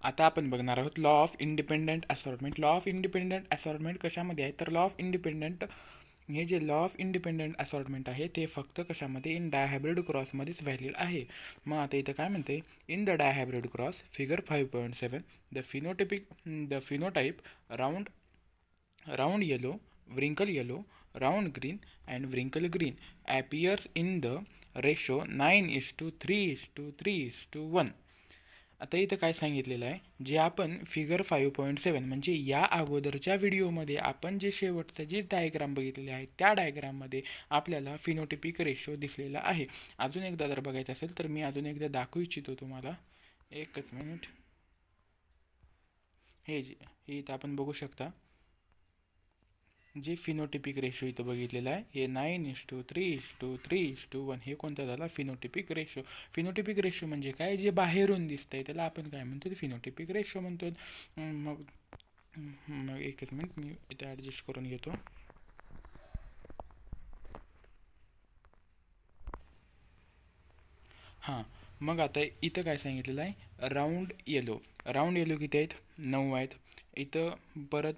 आता आपण बघणार आहोत law of independent assortment. Law of independent assortment कशामध्ये आहे तर लॉ ऑफ इंडिपेंडंट हे जे लॉ ऑफ इंडिपेंडंट असॉर्टमेंट आहे ते फक्त कशामध्ये इन डायहायब्रिड क्रॉसमध्येच व्हॅलिड आहे. मग आता इथं काय म्हणते in the dihybrid cross figure 5.7 the phenotype round yellow wrinkle yellow round green and wrinkle green appears in the ratio 9:3:3:1. आता इथं काय सांगितलेलं आहे जे आपण फिगर 5.7 म्हणजे या अगोदरच्या व्हिडिओमध्ये आपण जे शेवटचं जे डायग्राम बघितलेले आहे त्या डायग्राममध्ये आपल्याला फिनोटिपिक रेशो दिसलेला आहे. अजून एकदा जर बघायचं असेल तर मी अजून एकदा दाखवू इच्छितो तुम्हाला. एकच मिनिट. हे इथं आपण बघू शकता जे फिनोटिपिक रेशो इथं बघितलेला आहे हे 9:3:3:1 हे कोणता झाला फिनोटिपिक रेशो. फिनोटिपिक रेशो म्हणजे काय जे बाहेरून दिसतंय त्याला आपण काय म्हणतो फिनोटिपिक रेशो म्हणतो. मग एकच मिनिट मी इथं ॲडजस्ट करून घेतो. हां मग आता इथं काय सांगितलेलं आहे राऊंड येलो किती आहेत 9 आहेत. इथं परत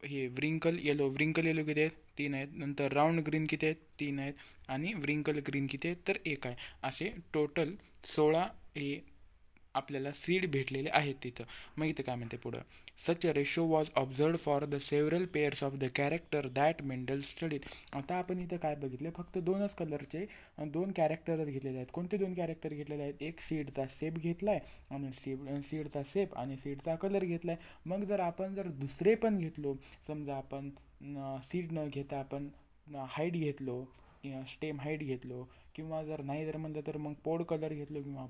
हे व्रिंकल येलो किती आहेत 3 आहेत. नंतर राऊंड ग्रीन किती आहेत 3 आहेत आणि व्रिंकल ग्रीन किती आहेत तर 1 आहे. असे टोटल 16 हे आपल्याला सीड भेटलेले आहेत तिथं. मग इथं काय म्हणते पुढं such a ratio was observe for the several pairs of the character that Mendel studied. आता आपण इथं काय बघितलं फक्त 2च कलरचे 2 कॅरेक्टरच घेतलेले आहेत. कोणते 2 कॅरेक्टर घेतलेले आहेत एक सीडचा शेप घेतला आहे आणि सीडचा शेप आणि सीडचा कलर घेतला आहे. मग जर आपण दुसरे पण घेतलो समजा आपण सीड न घेता आपण हाईट घेतलो स्टेम हाईट घेतलो किंवा जर नाही जर म्हणलं तर मग पोड कलर घेतलो किंवा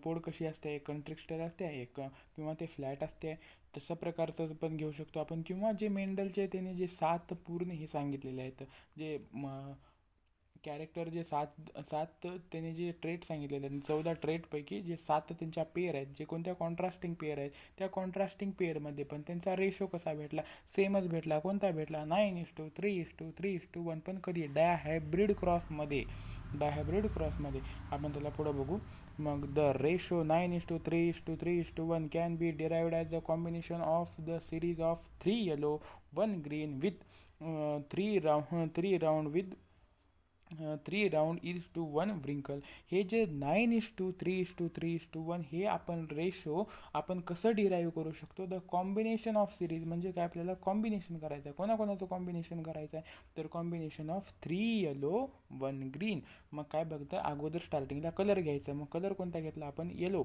पोड कशी असते एक कंट्रिक्स्टर असते एक किंवा ते फ्लॅट असते तशा प्रकारचं पण घेऊ शकतो आपण. किंवा जे मेंडलचे त्याने जे 7 पूर्ण हे सांगितलेले आहेत जे कॅरेक्टर जे सात त्याने जे ट्रेट सांगितलेले आहेत 14 ट्रेटपैकी जे 7 त्यांच्या पेअर आहेत जे कोणत्या कॉन्ट्रास्टिंग पेअर आहेत त्या कॉन्ट्रास्टिंग पेअरमध्ये पण त्यांचा रेशो कसा भेटला सेमच भेटला. कोणता भेटला 9:3:3:1 पण कधी डायहायब्रिड क्रॉसमध्ये आपण त्याला पुढं बघू. मग the ratio 9:3:3:1 can be derived as the combination of the series of 3 yellow 1 green with 3 round with 3 round 1 wrinkle. हे जे 9:3:3:1 हे आपण रेशो आपण कसं डिराईव्ह करू शकतो द कॉम्बिनेशन ऑफ सिरीज म्हणजे काय आपल्याला कॉम्बिनेशन करायचं आहे. कोणाकोणाचं कॉम्बिनेशन करायचं आहे तर कॉम्बिनेशन ऑफ 3 येलो 1 ग्रीन. मग काय बघतं अगोदर स्टार्टिंगला कलर घ्यायचा मग कलर कोणता घेतला आपण येलो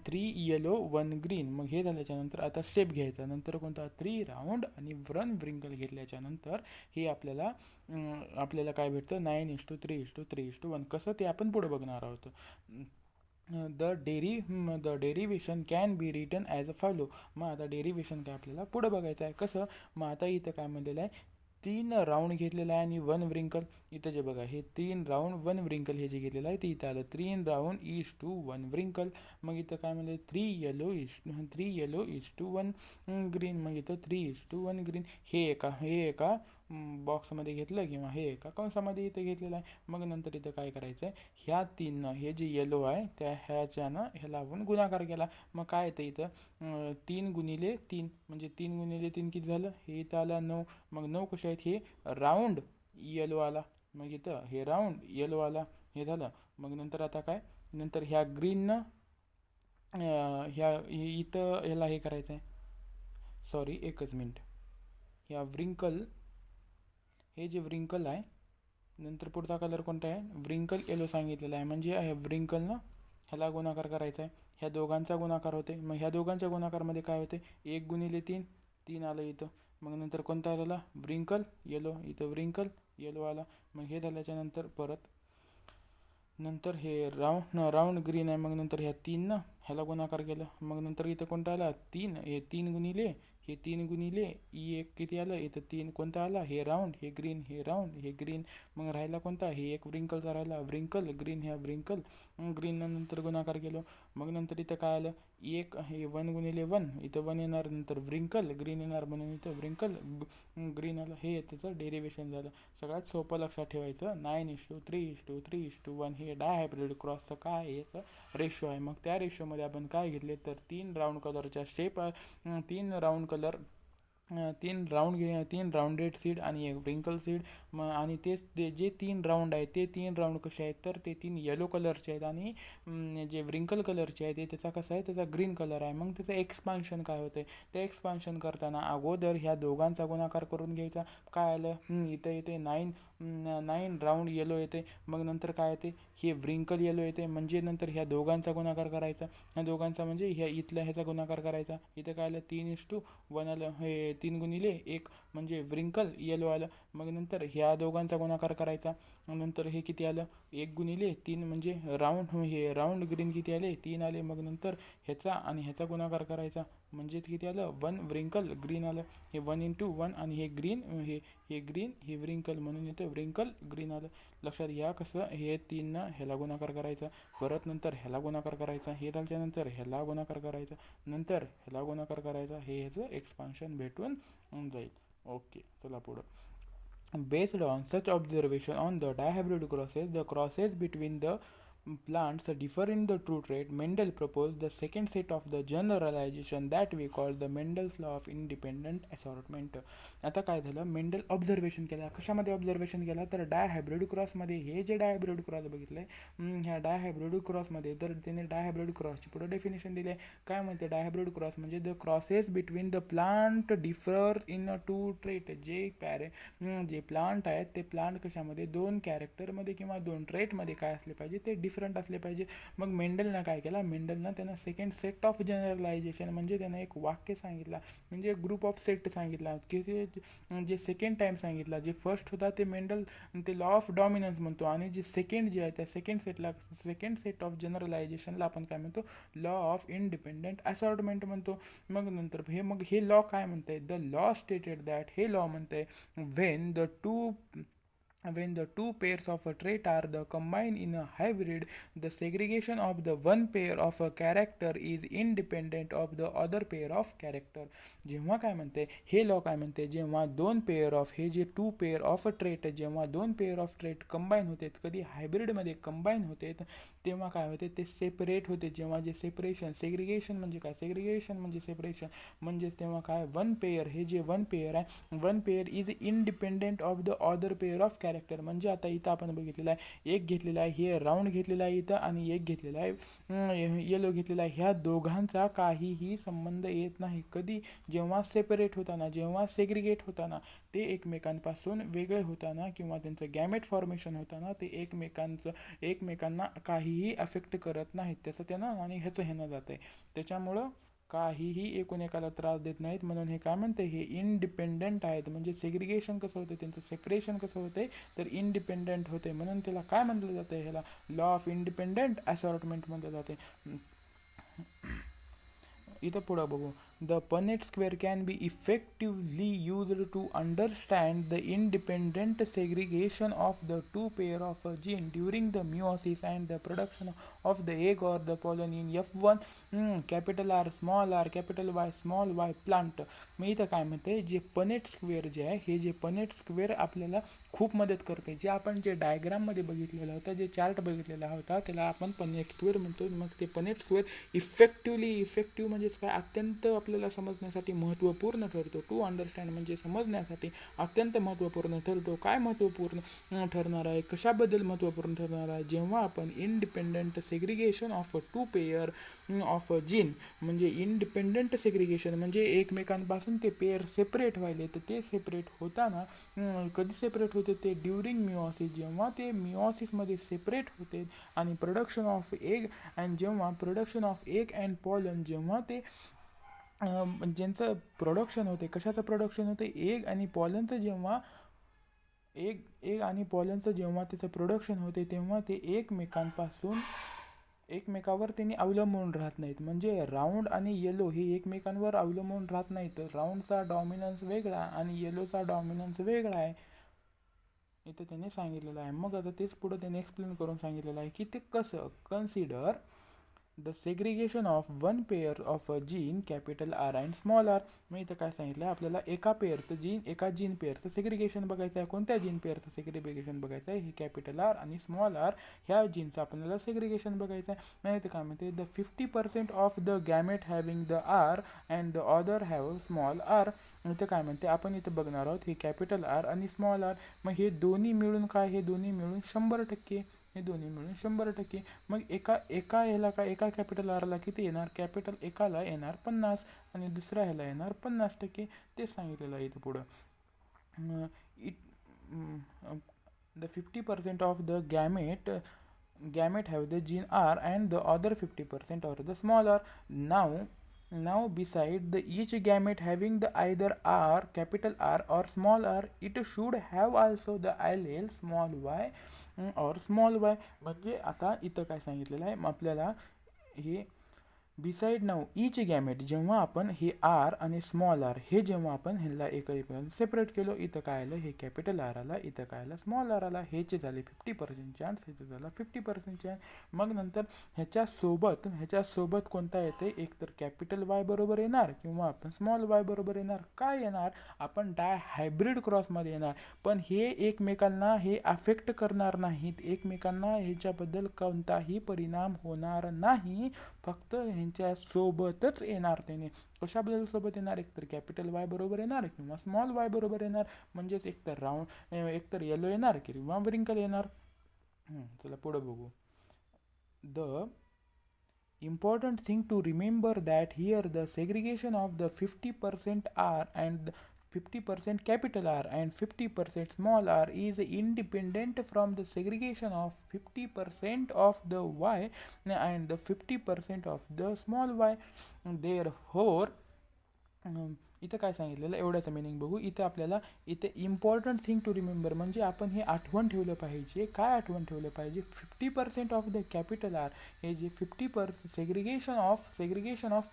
3 येलो 1 ग्रीन. मग हे झाल्याच्यानंतर आता शेप घ्यायचा नंतर कोणता 3 राऊंड आणि 1 व्रिंकल घेतल्याच्यानंतर हे आपल्याला काय भेटतं 9:3:3:1 कसं ते आपण पुढे बघणार आहोत. The derivation can be written as a follow. मग आता डेरिव्हेशन काय आपल्याला पुढं बघायचं आहे कसं. मग आता इथं काय म्हणलेलं आहे 3 राऊंड घेतलेला आहे आणि 1 व्रिंकल. इथं जे बघा हे 3 राऊंड 1 व्रिंकल हे जे घेतलेलं आहे ते इथं आलं 3 राऊंड 1 व्रिंकल. मग इथं काय म्हणलं 3 येलो 1 ग्रीन. मग इथं 3:1 ग्रीन. हे एका बॉक्समध्ये घेतलं किंवा हे एका कंसामध्ये इथं घेतलेलं आहे. मग नंतर इथं काय करायचं आहे ह्या 3 हे जे येलो आहे त्या ह्याच्यानं ह्याला आपण गुणाकार केला. मग काय येतं इथं 3 × 3 म्हणजे 3 × 3 किती झालं हे इथं आला 9. मग 9 कसे आहेत हे राऊंड येलो आला. मग इथं हे राऊंड येलो आला हे झालं. मग नंतर आता काय नंतर ह्या ग्रीननं इथं ह्याला हे करायचं आहे सॉरी एकच मिनिट ह्या व्रिंकल हे जे व्रिंकल आहे नंतर पुढचा कलर कोणता आहे व्रिंकल येलो सांगितलेला आहे म्हणजे ह्या व्रिंकलनं ह्याला गुणाकार करायचा आहे. ह्या दोघांचा गुणाकार होते. मग ह्या दोघांच्या गुणाकारमध्ये काय होते 1 × 3 आलं इथं. मग नंतर कोणता आलेला व्रिंकल येलो इथं व्रिंकल येलो आला. मग हे झाल्याच्यानंतर परत नंतर हे राऊंड ग्रीन आहे. मग नंतर ह्या 3 ह्याला गुणाकार केलं. मग नंतर इथं कोणता आला 3 हे 3 × हे 3 × 1 किती आलं इथं 3 कोणता आला हे राऊंड हे ग्रीन हे राऊंड हे ग्रीन. मग राहिला कोणता हे एक व्रिंकलचा राहिला व्रिंकल ग्रीन ह्या व्रिंकल ग्रीन नंतर गुणाकार केलो. मग नंतर इथं काय आलं 1 हे 1 × 1 इथं 1 येणार नंतर व्रिंकल ग्रीन येणार म्हणून इथं व्रिंकल ग्रीन आलं. हे त्याचं डेरिव्हेशन झालं. सगळ्यात सोपं लक्षात ठेवायचं 9:3:3:1 हे डायहायब्रिड क्रॉसचं काय याचं रेशो आहे. मग त्या रेशोमध्ये त्याच्यामध्ये आपण काय घेतले तर 3 राऊंड कलरच्या shape, 3 round colour, 3 rounded seed आणि एक व्रिंकल सीड. आणि तेच ते जे 3 राऊंड आहेत ते 3 राऊंड कसे आहेत तर ते 3 येलो कलरचे आहेत. आणि जे व्रिंकल कलरचे आहे ते त्याचा कसा आहे, त्याचा ग्रीन कलर आहे. मग त्याचं एक्सपान्शन काय होते, ते एक्सपान्शन करताना अगोदर ह्या दोघांचा गुणाकार करून घ्यायचा. काय आलं, इथं येते 9 राऊंड येलो येते. मग नंतर काय येते, हे व्रिंकल येलो येते. म्हणजे नंतर ह्या दोघांचा गुणाकार करायचा, ह्या दोघांचा म्हणजे ह्या इथल्या ह्याचा गुणाकार करायचा. इथं काय आलं 3:1 आलं, हे 3 x 1 म्हणजे व्रिंकल येलो आलं. मग नंतर ह्या दोघांचा गुणाकार करायचा. नंतर हे किती आलं, 1 x 3 म्हणजे राऊंड, हे राऊंड ग्रीन किती आले, 3 आले. मग नंतर ह्याचा आणि ह्याचा गुणाकार करायचा म्हणजे किती आलं, 1 व्रिंकल ग्रीन आलं. हे 1 × 1 आणि हे ग्रीन, हे ग्रीन, हे व्रिंकल, म्हणून इथं व्रिंकल ग्रीन आलं. लक्षात घ्या कसं, हे 3 ह्याला गुणाकार करायचा, परत नंतर ह्याला गुणाकार करायचा, हे झाल्यानंतर ह्याला गुणाकार करायचा, नंतर ह्याला गुणाकार करायचा, हे ह्याचं एक्सपान्शन भेटून जाईल. ओके, चला पुढं. Based on such observation on the dihybrid crosses, the crosses between the plants differ in the true trait. Mendel proposed the second set of the generalization that we call the Mendel's law of independent assortment. आता काय झालं, Mendel observation केला. कशामध्ये observation केला तर डायहायब्रिड क्रॉसमध्ये. हे जे डायहायब्रिड cross बघितलंय, ह्या डायहायब्रिड क्रॉसमध्ये तर त्याने डायहायब्रिड क्रॉसची पुढे डेफिनेशन दिली आहे. काय म्हणते, डायहायब्रिड क्रॉस म्हणजे the crosses between the plant differ in two trait. जे प्लांट आहेत ते प्लांट कशामध्ये, 2 कॅरेक्टरमध्ये किंवा 2 ट्रेटमध्ये काय असले पाहिजे, ते डिफरंट असले पाहिजे. मग मेंडलनं काय केला, मेंडलनं त्यानं सेकंड सेट ऑफ जनरलायझेशन म्हणजे त्यानं एक वाक्य सांगितला, म्हणजे ग्रुप ऑफ सेट सांगितला की जे सेकंड टाइम सांगितला. जे फर्स्ट होता ते मेंडल ते लॉ ऑफ डॉमिनन्स म्हणतो, आणि जे सेकंड जे आहे त्या सेकंड सेट ऑफ जनरलायझेशनला आपण काय म्हणतो, लॉ ऑफ इंडिपेंडेंट असॉर्टमेंट म्हणतो. मग हे लॉ काय म्हणते, द लॉ स्टेटेड दॅट, हे लॉ म्हणते when the two pairs of a trait are combined in a hybrid, the segregation of the one pair of a character is independent of the other pair of character. जेव्हा काय म्हणते, हे law काय म्हणते, जेव्हा 2 pair of, हे जे 2 pair of a trait, जेव्हा 2 पेअर ऑफ ट्रेट कंबाईन होते, कधी हायब्रिडमध्ये कंबाईन होते तेव्हा काय होते, ते सेपरेट होते. जेव्हा जे सेपरेशन, सेग्रिगेशन म्हणजे काय, सेग्रिगेशन म्हणजे सेपरेशन, म्हणजे तेव्हा काय, 1 पेअर, हे जे 1 पेअर आहे, 1 pair is independent of the other pair of character. म्हणजे आता इथं आपण बघितलेलं आहे, एक घेतलेला आहे, हे राऊंड घेतलेला आहे इथं, आणि एक घेतलेला आहे येलो घेतलेला आहे. ह्या दोघांचा काहीही संबंध येत नाही. कधी, जेव्हा सेपरेट होताना, जेव्हा सेग्रिगेट होताना, ते एकमेकांपासून वेगळे होताना किंवा त्यांचं गॅमेट फॉर्मेशन होताना ते एकमेकांना काहीही अफेक्ट करत नाहीत. त्याचं त्यानं आणि ह्याचं ह्यानं जातं आहे. त्याच्यामुळं काहीही एकूण एकाला त्रास देत नाहीत. म्हणून हे काय म्हणते, हे इंडिपेंडंट आहेत. म्हणजे सेग्रिगेशन कसं होतं, त्यांचं सेपरेशन कसं होते तर इंडिपेंडंट होते. म्हणून त्याला काय म्हटलं जातं, ह्याला लॉ ऑफ इंडिपेंडंट असॉर्टमेंट म्हटलं जाते. इथं पुढं बघू, the Punnett square can be effectively used to understand the independent segregation of the 2 pair of a gene during the meiosis and the production of the egg or the pollen in F1 capital R small r capital Y small y plant. मग इथं काय म्हणते, जे Punnett square जे आहे, हे जे Punnett square आपल्याला खूप मदत करते. जे आपण जे डायग्राममध्ये बघितलेलं होतं, जे चार्ट बघितलेला होता, त्याला आपण पनेट स्क्वेअर म्हणतो. मग ते पनेट स्क्वेअर इफेक्टिव्ह म्हणजेच काय, अत्यंत आपल्याला समजण्यासाठी महत्त्वपूर्ण ठरतो. टू अंडरस्टँड म्हणजे समजण्यासाठी अत्यंत महत्त्वपूर्ण ठरतो. काय महत्त्वपूर्ण ठरणार आहे, कशाबद्दल महत्त्वपूर्ण ठरणार आहे, जेव्हा आपण independent segregation of 2 pair of gene, म्हणजे इंडिपेंडंट सेग्रिगेशन म्हणजे एकमेकांपासून ते पेअर सेपरेट व्हायले, तर ते सेपरेट होताना कधी सेपरेट होते, ते ड्युरिंग मिओसिस, जेव्हा ते मिओसिसमध्ये सेपरेट होते, आणि प्रोडक्शन ऑफ एग, आणि जेव्हा production of egg and pollen, जेव्हा ते ज्यांचं प्रोडक्शन होते, कशाचं प्रोडक्शन होते, एग आणि पॉलनचं, जेव्हा एग आणि पॉलनचं जेव्हा त्याचं प्रोडक्शन होते, तेव्हा ते एकमेकावर त्यांनी अवलंबून राहत नाहीत. म्हणजे राऊंड आणि येलो हे एकमेकांवर अवलंबून राहत नाहीत. राऊंडचा डॉमिनन्स वेगळा आणि येलोचा डॉमिनन्स वेगळा आहे, इथं त्यांनी सांगितलेलं आहे. मग आता तेच पुढं त्यांनी एक्सप्लेन करून सांगितलेलं आहे की ते कसं, consider the segregation of one pair of a gene capital R and small r. मग इथं काय सांगितलं आपल्याला एका पेअरचं जीन, एका जीन पेअरचं सेग्रिगेशन बघायचं आहे. कोणत्या जीन पेअरचं सेग्रिगेशन बघायचं आहे? हे कॅपिटल आर आणि स्मॉल आर ह्या जीनचं आपल्याला सेग्रिगेशन बघायचं आहे. मग इथं काय म्हणते the 50% of the gamete having the R and the other have small r. इथं काय म्हणते आपण इथं बघणार आहोत हे कॅपिटल आर आणि स्मॉल आर. मग हे दोन्ही मिळून काय? हे दोन्ही मिळून 100%. हे दोन्ही मिळून 100%. मग एका एका ह्याला काय, एका कॅपिटल आरला किती येणार? कॅपिटल एकाला येणार 50 आणि दुसऱ्या ह्याला येणार 50%. ते सांगितलेलं आहे इथं पुढं. It the 50% of the gamete have the gene R and the other 50% or the small r. Now beside the each gamete having the either R, capital R or small r, it should have also the allele small y or small y. म्हणजे आता इथं काय सांगितलेलं आहे आपल्याला हे beside now इच gamete, जेव्हा आपण हे आर आणि स्मॉल आर हे जेव्हा आपण ह्याला एकमेकांना सेपरेट केलो, इथं काय आलं? हे कॅपिटल आर आला, इथं काय आलं? स्मॉल आर आला. ह्याचे झाले 50% चान्स, ह्याचं झाला 50% चान्स. मग नंतर ह्याच्यासोबत कोणता येते? एक तर कॅपिटल वाय बरोबर येणार किंवा आपण स्मॉल वाय बरोबर येणार. काय येणार? आपण हायब्रिड क्रॉसमध्ये येणार. पण हे एकमेकांना हे अफेक्ट करणार नाहीत, एकमेकांना ह्याच्याबद्दल कोणताही परिणाम होणार नाही, फक्त ह्यांच्या सोबतच येणार. त्याने कशाबद्दल सोबत येणार? एकतर कॅपिटल वाय बरोबर येणार किंवा स्मॉल वाय बरोबर येणार. म्हणजेच एकतर एकतर येलो येणार किंवा व्रिंकल येणार. चला पुढे बघू. The important thing to remember that here the segregation of the 50% R and 50% capital R and 50% small r is independent from the segregation of 50% of the y and the 50% of the small y. Therefore इथं काय सांगितलेलं एवढ्याचं meaning बघू. इथं आपल्याला इथे important thing to remember म्हणजे आपण हे आठवण ठेवलं पाहिजे. काय आठवण ठेवलं पाहिजे? 50% ऑफ द कॅपिटल आर हे जे 50% segregation of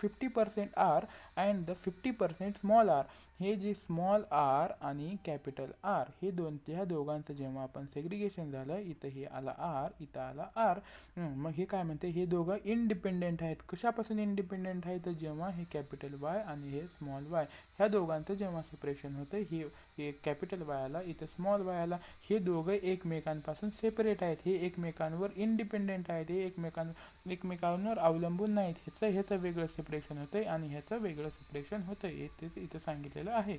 50% R and the 50% small r, हे जे स्मॉल आर आणि कॅपिटल आर हे ह्या दोघांचं जेव्हा आपण सेग्रिगेशन झालं, इथं हे आला आर, इथं आला आर. मग हे काय म्हणते? हे दोघं इंडिपेंडेंट आहेत. कशापासून इंडिपेंडेंट आहेत? जेव्हा हे कॅपिटल वाय आणि हे स्मॉल वाय ह्या दोघांचं जेव्हा सेपरेशन होतं, हे कॅपिटल वाय आला, इथं स्मॉल वाय आला, हे दोघं एकमेकांपासून सेपरेट आहेत. हे एकमेकांवर इंडिपेंडेंट आहेत. हे एकमेकांवर अवलंबून नाहीत. ह्याचं वेगळं सेपरेशन होतंय आणि ह्याचं वेगळं सेपरेशन होतंय. ते इथं सांगितलेलं आहे.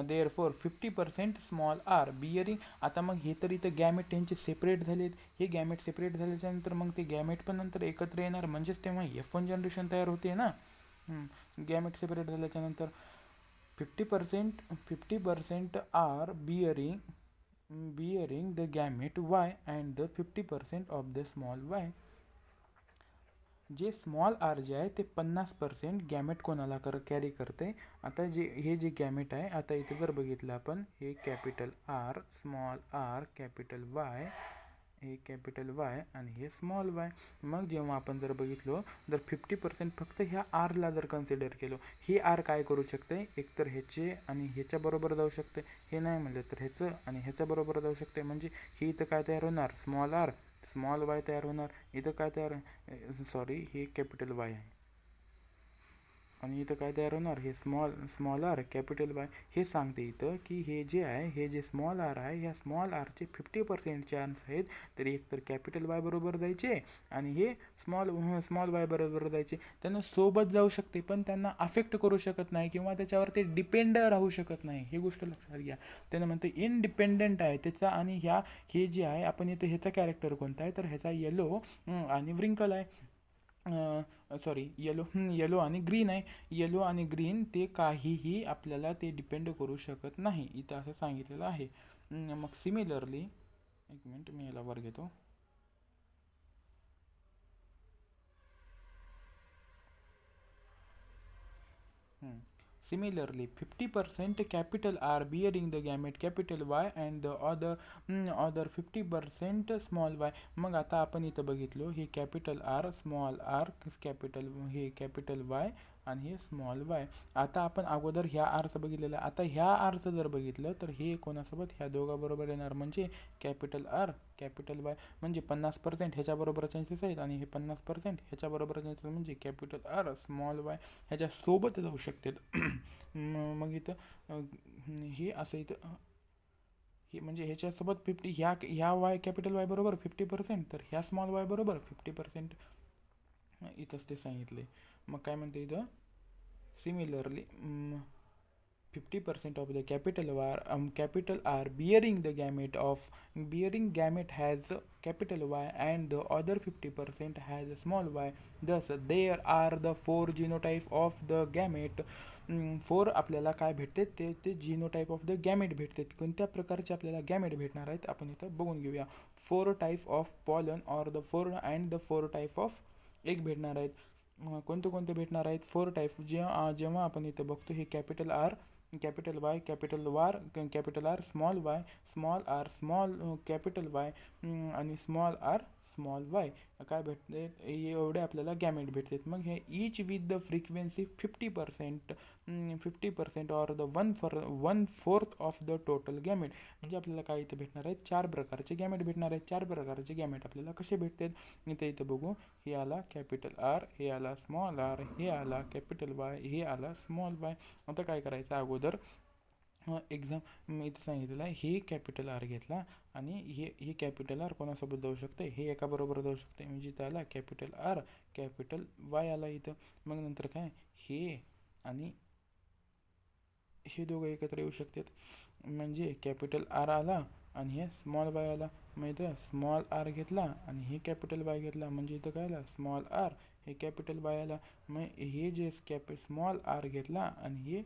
Therefore 50% small r bearing. आता मग हे तर इथं गॅमेट त्यांचे सेपरेट झालेत. हे गॅमेट सेपरेट झाल्याच्यानंतर मग ते गॅमेट पण नंतर एकत्र येणार, म्हणजेच तेव्हा F1 जनरेशन तयार होते ना. गॅमेट सेपरेट झाल्याच्यानंतर 50% R bearing the gamete Y and the 50% of the small y. जे स्मॉल आर जे आहे ते 50% गॅमेट कोणाला कॅरी करते? आता हे जे गॅमेट आहे, आता इथे जर बघितलं आपण, हे capital R, small r, capital Y, हे कॅपिटल वाय आणि हे स्मॉल वाय. मग जेव्हा आपण जर बघितलो, जर 50% फक्त ह्या आरला जर कन्सिडर केलो, हे आर काय करू शकते? एकतर ह्याचे आणि ह्याच्या बरोबर जाऊ शकते, हे नाही म्हणलं तर ह्याचं आणि ह्याच्या बरोबर जाऊ शकते. म्हणजे हे इथं काय तयार होणार? स्मॉल आर स्मॉल वाय तयार होणार. इथं काय तयार, सॉरी, हे कॅपिटल वाय आहे आणि इथं काय तयार होणार? हे स्मॉल आर कॅपिटल वाय. हे सांगते इथं की हे जे आहे, हे जे स्मॉल आर आहे, ह्या स्मॉल आरचे 50% चान्स आहेत. तर एकतर कॅपिटल वाय बरोबर जायचे आणि हे स्मॉल वाय बरोबर जायचे. त्यांना सोबत जाऊ शकते पण त्यांना अफेक्ट करू शकत नाही किंवा त्याच्यावर ते डिपेंड राहू शकत नाही. ही गोष्ट लक्षात घ्या. त्यांना म्हणते इंडिपेंडेंट आहे त्याचा. आणि हे जे आहे, आपण इथं ह्याचा कॅरेक्टर कोणता आहे? तर ह्याचा येलो आणि व्रिंकल आहे. सॉरी, येलो आणि ग्रीन आहे. येलो आणि ग्रीन ते काहीही आपल्याला ते डिपेंड करू शकत नाही, इथं असं सांगितलेलं आहे. मग सिमिलरली, एक मिनिट मी याला वर घेतो. Similarly, 50% capital R bearing the gamete capital Y and the other 50% small y. मग आता आपण इथं बघितलो, हे capital R, small r, capital, हे कॅपिटल वाय आणि हे स्मॉल वाय. आता आपण अगोदर ह्या आरचं बघितलेलं आहे. आता ह्या आरचं जर बघितलं तर हे कोणासोबत ह्या दोघाबरोबर येणार, म्हणजे कॅपिटल आर कॅपिटल वाय, म्हणजे 50% ह्याच्याबरोबर चान्सेस आहेत आणि हे 50% ह्याच्याबरोबर चान्सेस, म्हणजे कॅपिटल आर स्मॉल वाय ह्याच्यासोबत जाऊ शकतात. मग इथं हे असं इथं हे म्हणजे ह्याच्यासोबत 50, ह्या वाय कॅपिटल वाय बरोबर 50%, तर ह्या स्मॉल वाय बरोबर 50%. इथंच ते सांगितले. मग काय म्हणते इथं, similarly 50% of the capital R bearing gamete has capital Y and the other 50% has a small y. Thus there are the 4 genotype of the gamete. 4 आपल्याला काय भेटते, ते जीनोटाईप ऑफ द गॅमेट भेटते. कोणत्या प्रकारचे आपल्याला गॅमेट भेटणार आहेत आपण इथं बघून घेऊया. 4 type of pollen or the 4 and the 4 type of egg भेटणार आहेत. कोणते कोणते भेटणार आहेत, 4 टाईप. जेव्हा आपण इथं बघतो हे capital R capital Y capital R small r small capital Y आणि स्मॉल आर स्मॉल वाय काय भेटते, एवढे आपल्याला गॅमेट भेटतात. मग हे each with the frequency 50% or the 1/4 of the total gamete. म्हणजे आपल्याला काय इथे भेटणार आहेत, 4 प्रकारचे गॅमेट भेटणार आहेत. 4 प्रकारचे गॅमेट आपल्याला कसे भेटतात इथं बघू. हे आला कॅपिटल आर, हे आला स्मॉल आर, हे आला कॅपिटल वाय, हे आला स्मॉल वाय. आता काय करायचं, अगोदर एक्झाम इथं सांगितलेलं आहे, हे कॅपिटल आर घेतला आणि हे कॅपिटल आर कोणासोबत जाऊ शकते, हे एका बरोबर जाऊ शकते. म्हणजे इथं आला कॅपिटल आर कॅपिटल वाय आला इथं. मग नंतर काय, हे आणि हे दोघं एकत्र येऊ शकतात. म्हणजे कॅपिटल आर आला आणि हे स्मॉल वाय आला. मग इथं स्मॉल आर घेतला आणि हे कॅपिटल वाय घेतला, म्हणजे इथं काय आला स्मॉल आर हे कॅपिटल वाय आला. मग हे जे स्मॉल आर घेतला आणि हे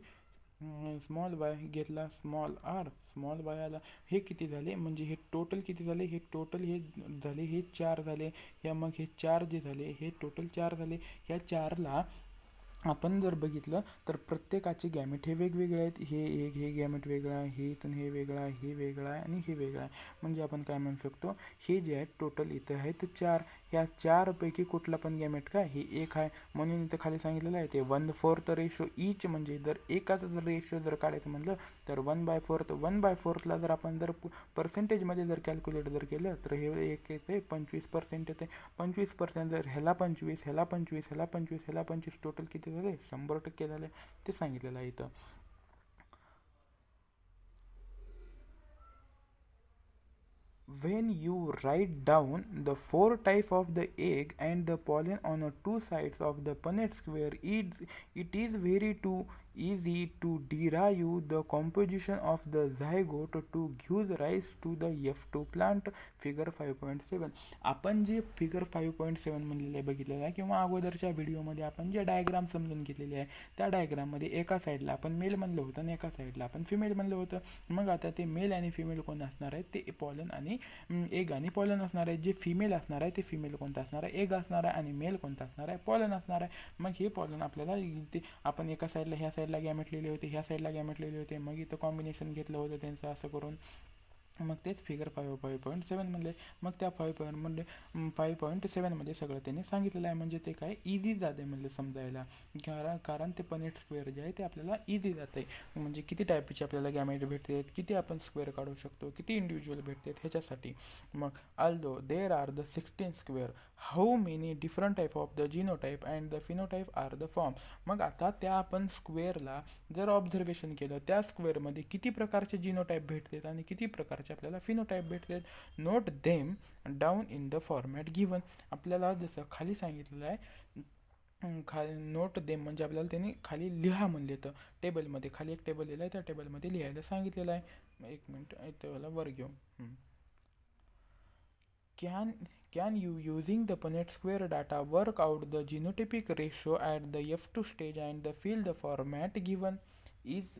स्मॉल वाय घेतला, स्मॉल आर स्मॉल वाय आला. हे किती झाले, म्हणजे हे टोटल किती झाले, हे टोटल हे झाले, हे 4 झाले. या मग हे 4 जे झाले हे टोटल 4 झाले. ह्या 4ला आपण जर बघितलं तर प्रत्येकाचे गॅमेट हे वेगवेगळे आहेत. हे गॅमेट वेगळं आहे, हे इथून हे वेगळं आहे, हे वेगळं आहे आणि हे वेगळं आहे. म्हणजे आपण काय म्हणू शकतो, हे जे आहेत टोटल इथं आहेत 4. ह्या 4 पैकी कुठला पण गॅमेट काय, हे 1 आहे. म्हणून इथं खाली सांगितलेलं आहे ते 1/4 रेशो ईच. म्हणजे जर एकाचा जर रेशो जर काढायचं म्हटलं तर 1/4 जर आपण जर पर्सेंटेजमध्ये जर कॅल्क्युलेट जर केलं तर हे एक येते 25% येते. 25% जर ह्याला 25 ह्याला 25 ह्याला 25 ह्याला 25 टोटल किती झाले, 100% झाले. ते सांगितलेलं आहे इथं. When you write down the 4 type of the egg and the pollen on 2 sides of the Punnett square, it is very too easy to derive the composition of the zygote to give rise to the F2 plant. Figure 5.7. आपण जे figure 5.7 म्हणलेले बघितलेलं आहे किंवा अगोदरच्या व्हिडिओमध्ये आपण जे diagram समजून घेतलेली आहे, त्या डायग्राममध्ये एका साईडला आपण मेल म्हणलं होतं आणि एका साईडला आपण फिमेल म्हणलं होतं. मग आता ते मेल आणि फिमेल कोण असणार आहे, ते पॉलन आणि एग आणि पॉलन असणार आहे. जे फिमेल असणार आहे ते फिमेल कोणता असणार आहे, एग असणार आहे, आणि मेल कोणता असणार आहे, पॉलन असणार आहे. मग हे पॉलन आपल्याला ते आपण एका साईडला ह्या साईडला गॅमेट लिहिले होते, ह्या साईडला गॅमेट लिहिले होते. मग इथं कॉम्बिनेशन घेतलं होतं त्यांचं असं करून. मग तेच फिगर 5.7 म्हणले. मग त्या 5.7मध्ये सगळं त्यांनी सांगितलेलं आहे. म्हणजे ते काय इझी जाते म्हणलं समजायला, कारण ते पनेट स्क्वेअर जे आहे ते आपल्याला इझी जाते. म्हणजे किती टाईपचे आपल्याला गॅमेट भेटतात, किती आपण स्क्वेअर काढू शकतो, किती इंडिव्हिज्युअल भेटतात ह्याच्यासाठी. मग although there are the 16 square, how many different type of the genotype and the phenotype are the form. मग आता त्या आपण स्क्वेअरला जर ऑब्झर्वेशन केलं, त्या स्क्वेअरमध्ये किती प्रकारचे जिनोटाईप भेटतात आणि किती प्रकारचे आपल्याला फिनोटाईप भेटतात. Note them down in the format given. आपल्याला जसं खाली सांगितलेलं आहे, नोट देम म्हणजे आपल्याला त्यांनी खाली लिहा म्हणले, तर टेबलमध्ये खाली एक टेबल लिहिलं आहे, त्या टेबलमध्ये लिहायला सांगितलेलं आहे. एक मिनिट इथं मला वर घेऊ. Can you, using the Punnett square data, work out the genotypic ratio at the F2 stage and fill the format given? Is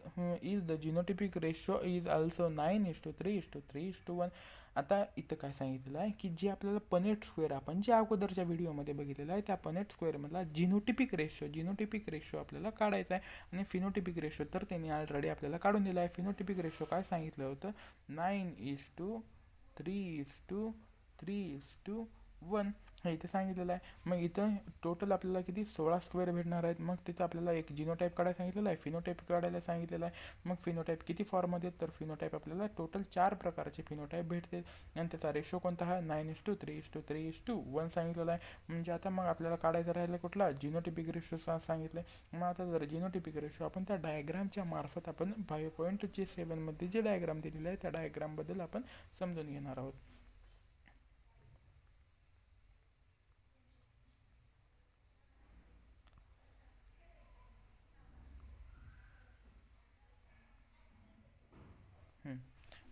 the genotypic ratio is also 9:3:3:1. आता इथं काय सांगितलेलं आहे की जे आपल्याला पनेट स्क्वेअर आपण जे अगोदरच्या व्हिडिओमध्ये बघितलेलं आहे, त्या पनेट स्क्वेअरमधला जिनोटिपिक रेशो आपल्याला काढायचा आहे. आणि फिनोटिपिक रेशो तर त्यांनी ऑलरेडी आपल्याला काढून दिला आहे. फिनोटिपिक रेशो काय सांगितलं होतं, 9:3:3:1 1 हे इथे सांगितलेलं आहे. मग इथं टोटल आपल्याला किती 16 स्क्वेअर भेटणार आहेत. मग तिथं आपल्याला एक जिनोटाईप काढायला सांगितलेलं आहे, फिनोटाईप काढायला सांगितलेलं आहे. मग फिनोटाईप किती फॉर्ममध्ये, तर फिनोटाईप आपल्याला टोटल 4 प्रकारचे फिनोटाईप भेटते आणि त्याचा रेशो कोणता आहे 9:3:3:1 सांगितलेला आहे. म्हणजे आता मग आपल्याला काढायचा राहिला कुठला जिनोटिपिक रेशो सांगितलं आहे. मग आता जर जिनोटिपिक रेशो आपण त्या डायग्रामच्या मार्फत आपण 5.7 मध्ये जे डायग्राम दिलेले आहे त्या डायग्रामबद्दल आपण समजून घेणार आहोत.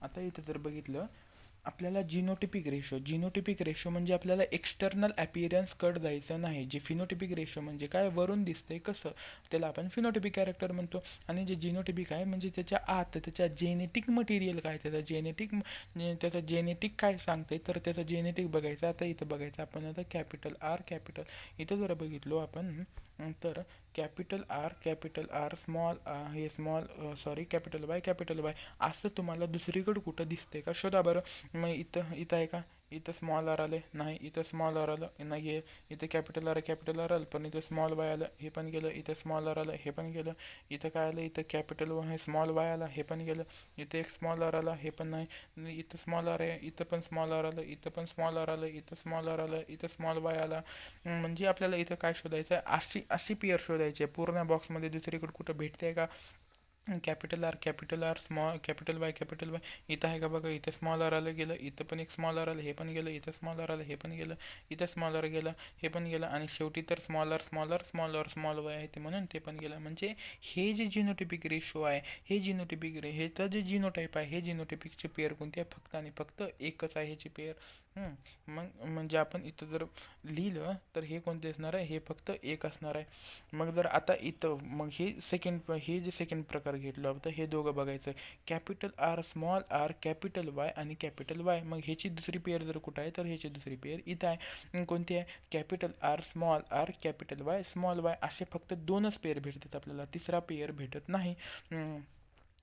आता इथं जर बघितलं आपल्याला जिनोटिपिक रेशो म्हणजे आपल्याला एक्सटर्नल ॲपियरन्स कट जायचं नाही. जे फिनोटिपिक रेशो म्हणजे काय वरून दिसतंय कसं त्याला आपण फिनोटिपिक कॅरेक्टर म्हणतो. आणि जे जिनोटिपिक आहे म्हणजे त्याच्या आत त्याच्या जेनेटिक मटेरियल काय त्याचं जेनेटिक काय सांगते तर त्याचं जेनेटिक बघायचं. आता इथं बघायचं आपण आता कॅपिटल इथं जर बघितलो आपण तर कॅपिटल आर स्मॉल हे कॅपिटल वाय असं तुम्हाला दुसरीकडे कुठं दिसते का शोधा बरं. मग इथं आहे का, इथं स्मॉल आर आलं नाही, इथं स्मॉल आर आलं नाही आहे, इथं कॅपिटल आर आलं पण इथं स्मॉल वाय आलं हे पण गेलं, इथं स्मॉल आर आलं हे पण गेलं, इथं काय आलं इथं कॅपिटल वाय स्मॉल वाय आला हे पण गेलं, इथं एक स्मॉल आर आला हे पण नाही, इथं स्मॉल आर आहे, इथं पण स्मॉल आर आलं, इथं पण स्मॉल आर आलं, इथं स्मॉल आर आलं, इथं स्मॉल वाय आला. म्हणजे आपल्याला इथं काय शोधायचं आहे, अशी पेअर शोधायची आहे. पूर्ण बॉक्समध्ये दुसरीकडे कुठं भेटते का capital R small capital Y इथं आहे का बघा, इथं स्मॉल आर आलं गेलं, इथं पण एक स्मॉल आर आलं हे पण गेलं, इथं स्मॉल आर आलं हे पण गेलं, इथं स्मॉल आर गेलं हे पण गेलं आणि शेवटी तर स्मॉल वाय आहे ते म्हणून ते पण गेलं. म्हणजे हे जे जिनोटिपिक रेशो आहे ह्याचं जे जिनोटाईप आहे हे जिनोटाईपिकची पेअर कोणती आहे फक्त आणि फक्त एकच आहे ह्याची पेअर. मग म्हणजे आपण इथं जर लिहिलं तर हे कोणते असणार आहे, हे फक्त एक असणार आहे. मग जर आता इथं मग हे जे सेकंड प्रकार घेतलं होतं हे दोघं बघायचं. Capital R small r capital Y आणि कॅपिटल वाय, मग ह्याची दुसरी पेअर जर कुठं आहे तर ह्याची दुसरी पेअर इथं आहे. कोणती आहे, capital R capital Y small y असे फक्त 2च पेअर भेटतात आपल्याला, तिसरा पेअर भेटत नाही.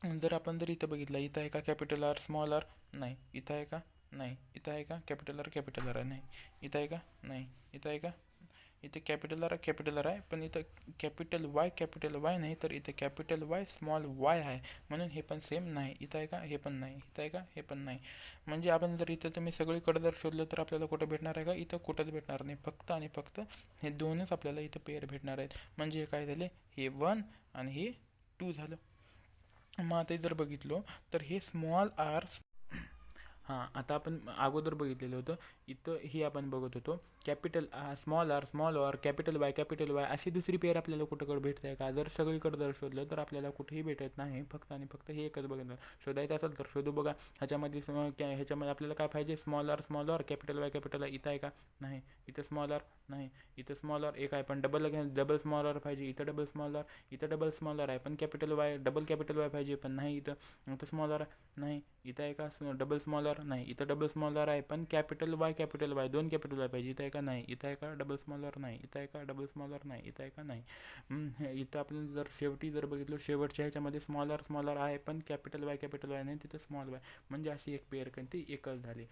जर आपण जर इथं बघितलं, इथं आहे का कॅपिटल आर स्मॉल आर, नाही. इथं आहे का, नाही. इथं आहे का कॅपिटल आर नाही. इथं आहे का, नाही. इथं आहे का, इथे कॅपिटल आर आहे पण इथं कॅपिटल वाय नाही, तर इथे कॅपिटल वाय स्मॉल वाय आहे म्हणून हे पण सेम नाही. इथं आहे का, हे पण नाही. इथं आहे का, हे पण नाही. म्हणजे आपण जर इथं तुम्ही सगळीकडे जर शोधलं तर आपल्याला कुठं भेटणार आहे का, इथं कुठंच भेटणार नाही. फक्त आणि फक्त हे 2च आपल्याला इथं पेअर भेटणार आहेत. म्हणजे काय झाले, हे 1 आणि हे 2 झालं. मग आता जर बघितलो तर हे स्मॉल आर आता आपण अगोदर बघितलेलं होतं इथं हे आपण बघत होतो capital small r capital Y अशी दुसरी पेअर आपल्याला कुठंकडे भेटत आहे का. जर सगळीकडे जर शोधलं तर आपल्याला कुठेही भेटत नाही. फक्त आणि फक्त हे एकच बघणार शोधायचं असेल तर शोधू बघा. ह्याच्यामध्ये आपल्याला काय पाहिजे, स्मॉल आर कॅपिटल वाय इथं आहे का, नाही. इथं स्मॉल आर नाही. इथं स्मॉल आर एक आहे पण डबल स्मॉल आर पाहिजे. इथं डबल स्मॉल आर आहे पण डबल कॅपिटल वाय पाहिजे पण नाही. इथं स्मॉल आर नाही. इथं आहे का डबल स्मॉल आर नाही. इथं डबल स्मॉल आर आहे पण कॅपिटल वाय 2 कॅपिटल वाय पाहिजे. इथं आहे का, नाही. इथं आहे का डबल स्मॉल आर नाही. इथं आहे का डबल स्मॉल आर नाही. इथं आहे का, नाही. इथं आपण जर शेवटी जर बघितलं शेवटच्या ह्याच्यामध्ये स्मॉल आर आहे पण कॅपिटल वाय नाही, तिथं स्मॉल वाय. म्हणजे अशी एक पेअर कोणती एकच झाली.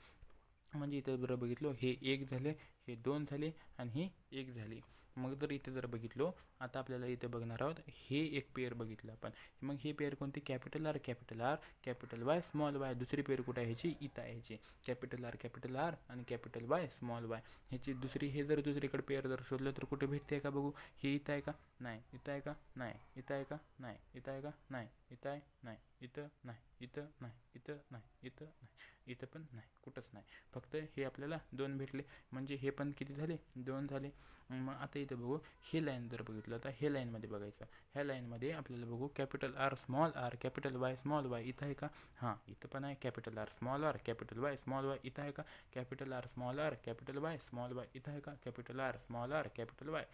म्हणजे इथं जर बघितलो हे 1 झाले, हे 2 झाले आणि हे 1 झाले. मग जर इथे जर बघितलो आता आपल्याला इथे बघणार आहोत हे एक पेअर बघितलं आपण. मग ही पेअर कोणती, capital R capital Y small y. दुसरी पेअर कुठे आहे ह्याची, इथं आहे ह्याची कॅपिटल आर आणि कॅपिटल वाय स्मॉल वाय. ह्याची दुसरी हे जर दुसरीकडे पेअर जर शोधलं तर कुठे भेटते का बघू. हे इथं आहे का, नाही. इथं आहे का, नाही. इथं आहे का, नाही. इथं आहे का, नाही. इथं आहे, नाही. इथं नाही. इथं नाही. इथं नाही. इथं नाही. इथं पण नाही, कुठंच नाही. फक्त हे आपल्याला 2 भेटले. म्हणजे हे पण किती झाले, 2 झाले. मग आता इथं बघू हे लाईन जर बघितलं तर हे लाईनमध्ये बघायचं. ह्या लाईनमध्ये आपल्याला बघू capital R capital Y small y. इथं आहे का, हां. इथं पण आहे capital R capital Y small y. इथं आहे का capital R capital Y small y. इथं आहे का capital R capital Y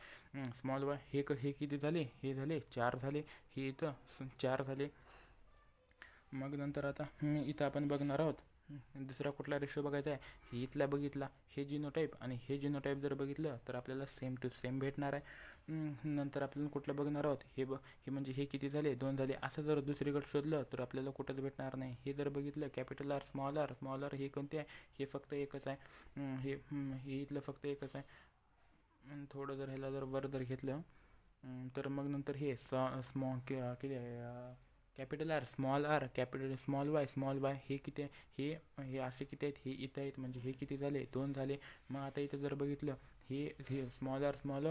small y. हे किती झाले, हे झाले 4 झाले. हे इथं 4 झाले. मग नंतर आता इथं आपण बघणार आहोत दुसरा कुठला रेशो बघायचा आहे, हे इथला बघितला, हे जिनोटाईप आणि हे जिनोटाईप जर बघितलं तर आपल्याला सेम टू सेम भेटणार आहे. नंतर आपल्याला कुठलं बघणार आहोत, हे म्हणजे हे किती झाले, 2 झाले. असं जर दुसरीकडे शोधलं तर आपल्याला कुठंच भेटणार नाही. हे जर बघितलं कॅपिटल आर स्मॉल आर हे कोणते आहे, हे फक्त एकच आहे. हे इथलं फक्त एकच आहे. थोडं जर ह्याला जर वर जर घेतलं तर मग नंतर हे किती आहे, capital R capital small y हे किती आहे, हे असे किती आहेत, हे इथं आहेत. म्हणजे हे किती झाले, 2 झाले. मग आता इथं जर बघितलं हे स्मॉल आर स्मॉल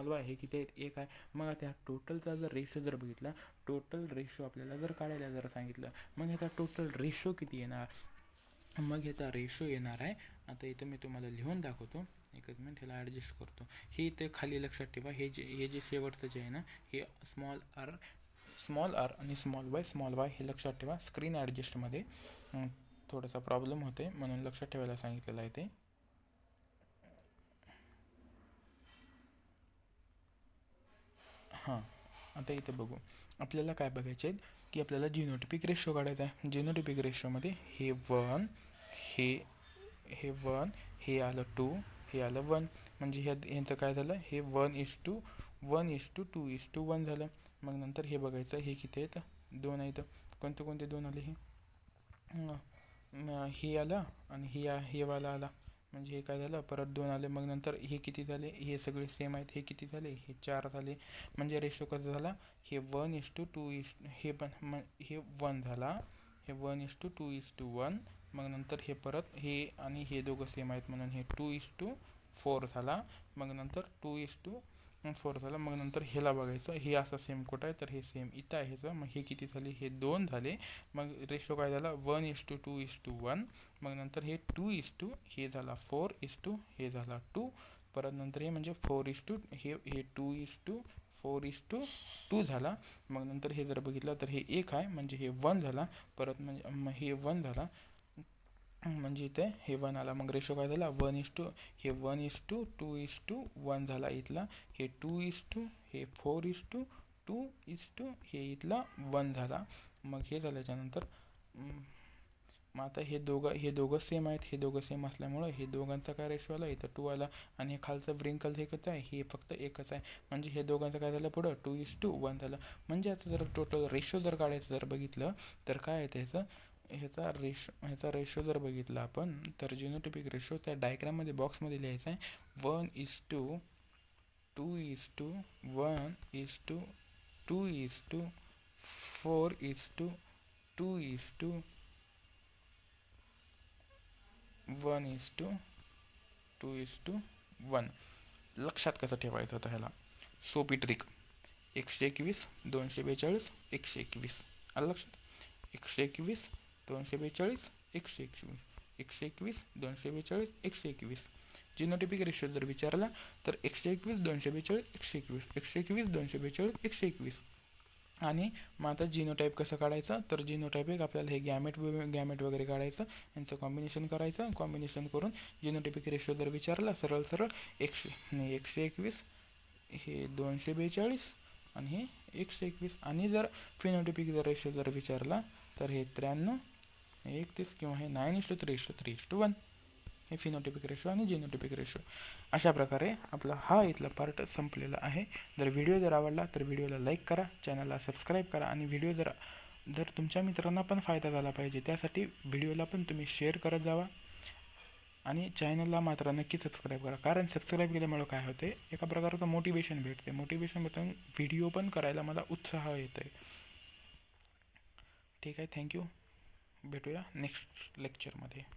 वाय हे किती आहेत, 1 आहे. मग आता टोटलचा जर रेशो जर बघितला, टोटल रेशो आपल्याला जर काढायला जर सांगितलं, मग ह्याचा टोटल रेशो किती येणार, मग ह्याचा रेशो येणार आहे. आता इथं मी तुम्हाला लिहून दाखवतो, एकच मिनिट ह्याला ॲडजस्ट करतो. हे इथे खाली लक्षात ठेवा, हे जे शेवटचं जे आहे ना, हे स्मॉल आर आणि स्मॉल वाय हे लक्षात ठेवा. स्क्रीन ॲडजस्टमध्ये थोडासा प्रॉब्लेम होते म्हणून लक्षात ठेवायला सांगितलेलं आहे ते. हां, आता इथं बघू, आपल्याला काय बघायचे आहेत की आपल्याला जिनोटिपिक रेशो काढायचा आहे. जिनोटिपिक रेशोमध्ये हे 1 हे आलं 2 हे आलं 1. म्हणजे ह्यांचं काय झालं, हे 1:2:1 झालं. मग नंतर हे बघायचं, हे किती आहेत, 2 आहेत. कोणते 2 आले, हे आलं आणि हे वाला आला. म्हणजे हे काय झालं, परत 2 आले. मग नंतर हे किती झाले, हे सगळे सेम आहेत. हे किती झाले, हे 4 झाले. म्हणजे रेशो कसा झाला, हे 1:2 हे पण मग हे 1 झाला, हे 1:2:1. मग नंतर हे परत हे आणि हे दोघं सेम आहेत म्हणून हे 2:4 झाला. मग नंतर 2:4 झाला. मग नंतर ह्याला बघायचं, हे असं सेम कुठं आहे, तर हे सेम इथं आहे ह्याचं. मग हे किती झाले, हे 2 झाले. मग रेशो काय झाला, 1:2:1. मग नंतर हे 2 हे झाला 4 हे झाला 2. परत नंतर हे म्हणजे 4 हे 2:4:2 झाला. मग नंतर हे जर बघितलं तर हे 1 आहे म्हणजे हे 1 झाला. परत म्हणजे हे 1 झाला म्हणजे इथे हे 1 आला. मग रेशो काय झाला, 1:2:1 झाला इथला. हे 2 हे 4:2 हे इथला 1 झाला. मग हे झाल्याच्यानंतर मग आता हे दोघं सेम आहेत. हे दोघं सेम असल्यामुळं हे दोघांचा काय रेशो आला, इथं 2 आला. आणि हे खालचं व्रिंकल एकच आहे, हे फक्त एकच आहे. म्हणजे हे दोघांचं काय झालं, पुढं 2:1 झालं. म्हणजे आता जर टोटल रेशो जर काढायचं जर बघितलं तर काय आहे ह्याचा रेशो जर बघितला आपण, तर जिनोटिपिक रेशो त्या डायग्राममध्ये बॉक्समध्ये लिहायचा आहे. 1:2:4:2:1. लक्षात कसं ठेवायचं होतं ह्याला, सोपी ट्रिक. 121 242 121 आलं लक्षात. 121 242 121 121 242 121. जिनोटिपिक रेशो जर विचारला तर 121 242 121 121 242 121. आणि मग आता जिनोटाईप कसं काढायचं, तर जिनोटाईप एक आपल्याला हे गॅमेट वगैरे काढायचं, यांचं कॉम्बिनेशन करायचं. कॉम्बिनेशन करून जिनोटिपिक रेशो जर विचारला सरळ 121 हे 242 आणि हे 121. आणि जर फिनोटिपिक जर रेशो जर विचारला तर हे 93 31 किंवा हे 9:3:3:1 हे फिनोटिपिक रेशो आणि जिनोटिपिक रेशो. अशा प्रकारे आपला हा इथला पार्ट संपलेला आहे. जर व्हिडिओ जर आवडला तर व्हिडिओला लाईक करा, चॅनलला सबस्क्राईब करा. आणि व्हिडिओ जर तुमच्या मित्रांना पण फायदा झाला पाहिजे त्यासाठी व्हिडिओला पण तुम्ही शेअर करत जावा. आणि चॅनलला मात्र नक्की सबस्क्राईब करा, कारण सबस्क्राईब केल्यामुळं काय होते, एका प्रकारचं मोटिवेशन भेटून व्हिडिओ पण करायला मला उत्साह येतो आहे. ठीक आहे, थँक्यू. भेटूया नेक्स्ट लेक्चरमध्ये.